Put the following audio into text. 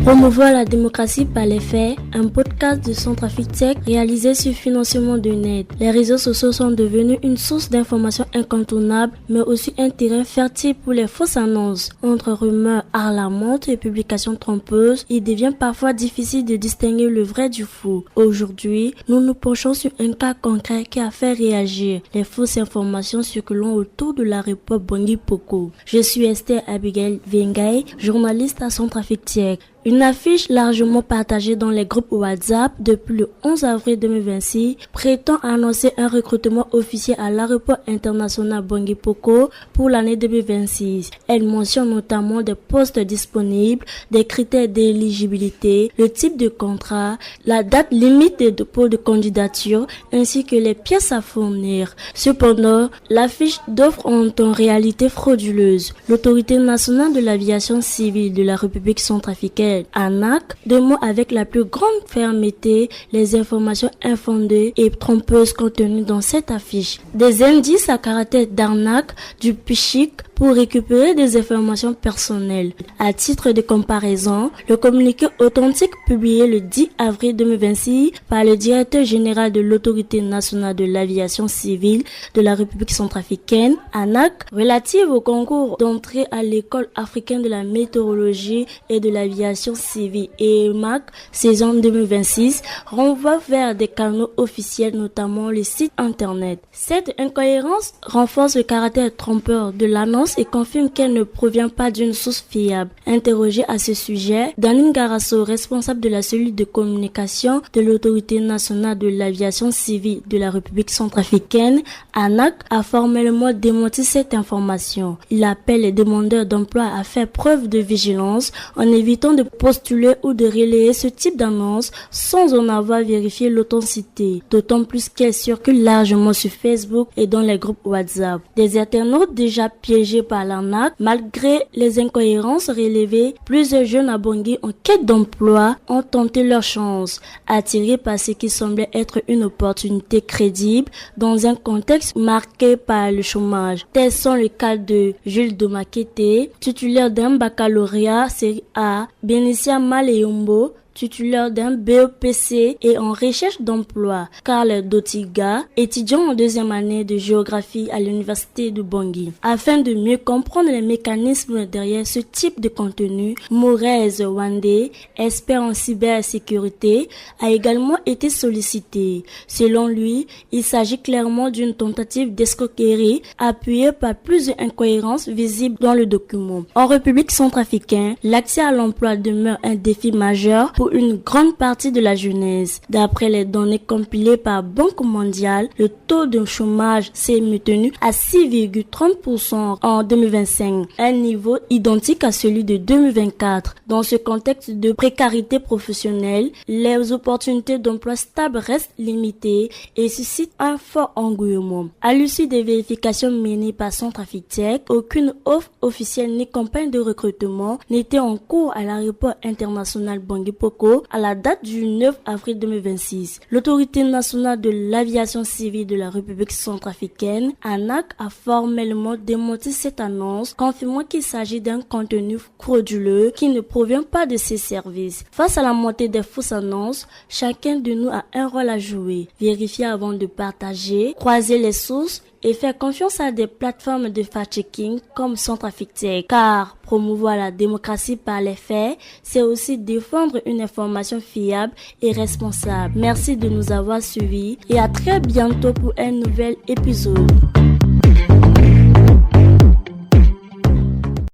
Promouvoir la démocratie par les faits, un podcast de Centrafrique Tech réalisé sur financement de NED. Les réseaux sociaux sont devenus une source d'information incontournable, mais aussi un terrain fertile pour les fausses annonces. Entre rumeurs alarmantes et publications trompeuses, il devient parfois difficile de distinguer le vrai du faux. Aujourd'hui, nous nous penchons sur un cas concret qui a fait réagir les fausses informations circulant autour de l'aéroport Bangui Poko. Je suis Esther Abigail Vengai, journaliste à Centrafrique Tech. Une affiche largement partagée dans les groupes WhatsApp depuis le 11 avril 2026 prétend annoncer un recrutement officiel à l'aéroport international Bangui Poko pour l'année 2026. Elle mentionne notamment des postes disponibles, des critères d'éligibilité, le type de contrat, la date limite de dépôt de candidature ainsi que les pièces à fournir. Cependant, l'affiche d'offres est en réalité frauduleuse. L'autorité nationale de l'aviation civile de la République centrafricaine ANAC dément avec la plus grande fermeté les informations infondées et trompeuses contenues dans cette affiche. Des indices à caractère d'arnaque, du phishing pour récupérer des informations personnelles. À titre de comparaison, le communiqué authentique publié le 10 avril 2026 par le directeur général de l'Autorité nationale de l'aviation civile de la République centrafricaine, ANAC, relative au concours d'entrée à l'école africaine de la météorologie et de l'aviation civile EMAC, saison 2026, renvoie vers des canaux officiels, notamment les sites internet. Cette incohérence renforce le caractère trompeur de l'annonce et confirme qu'elle ne provient pas d'une source fiable. Interrogé à ce sujet, Danine Garasso, responsable de la cellule de communication de l'Autorité nationale de l'aviation civile de la République centrafricaine, ANAC, a formellement démenti cette information. Il appelle les demandeurs d'emploi à faire preuve de vigilance en évitant de postuler ou de relayer ce type d'annonce sans en avoir vérifié l'authenticité, d'autant plus qu'elle circule largement sur Facebook et dans les groupes WhatsApp. Des internautes déjà piégés par l'ANAC, malgré les incohérences relevées, plusieurs jeunes à Bangui en quête d'emploi ont tenté leur chance, attirés par ce qui semblait être une opportunité crédible dans un contexte marqué par le chômage. Tels sont le cas de Jules Domakete, titulaire d'un baccalauréat série A, Benicia Maleyombo, titulaire d'un BEPC et en recherche d'emploi. Karl Dotiga, étudiant en deuxième année de géographie à l'université de Bangui. Afin de mieux comprendre les mécanismes derrière ce type de contenu, Morez Wande, expert en cybersécurité, a également été sollicité. Selon lui, il s'agit clairement d'une tentative d'escroquerie appuyée par plusieurs incohérences visibles dans le document. En République centrafricaine, l'accès à l'emploi demeure un défi majeur pour une grande partie de la jeunesse. D'après les données compilées par Banque mondiale, le taux de chômage s'est maintenu à 6,30% en 2025, un niveau identique à celui de 2024. Dans ce contexte de précarité professionnelle, les opportunités d'emploi stables restent limitées et suscitent un fort engouement. À l'issue des vérifications menées par Centrafrique Tech, aucune offre officielle ni campagne de recrutement n'était en cours à l'aéroport international Bangui Poko à la date du 9 avril 2026. L'Autorité nationale de l'aviation civile de la République centrafricaine, ANAC, a formellement démenti cette annonce, confirmant qu'il s'agit d'un contenu frauduleux qui ne provient pas de ces services. Face à la montée des fausses annonces, chacun de nous a un rôle à jouer. Vérifier avant de partager, croiser les sources et faire confiance à des plateformes de fact-checking comme Centrafrique Tech, car promouvoir la démocratie par les faits, c'est aussi défendre une information fiable et responsable. Merci de nous avoir suivis et à très bientôt pour un nouvel épisode.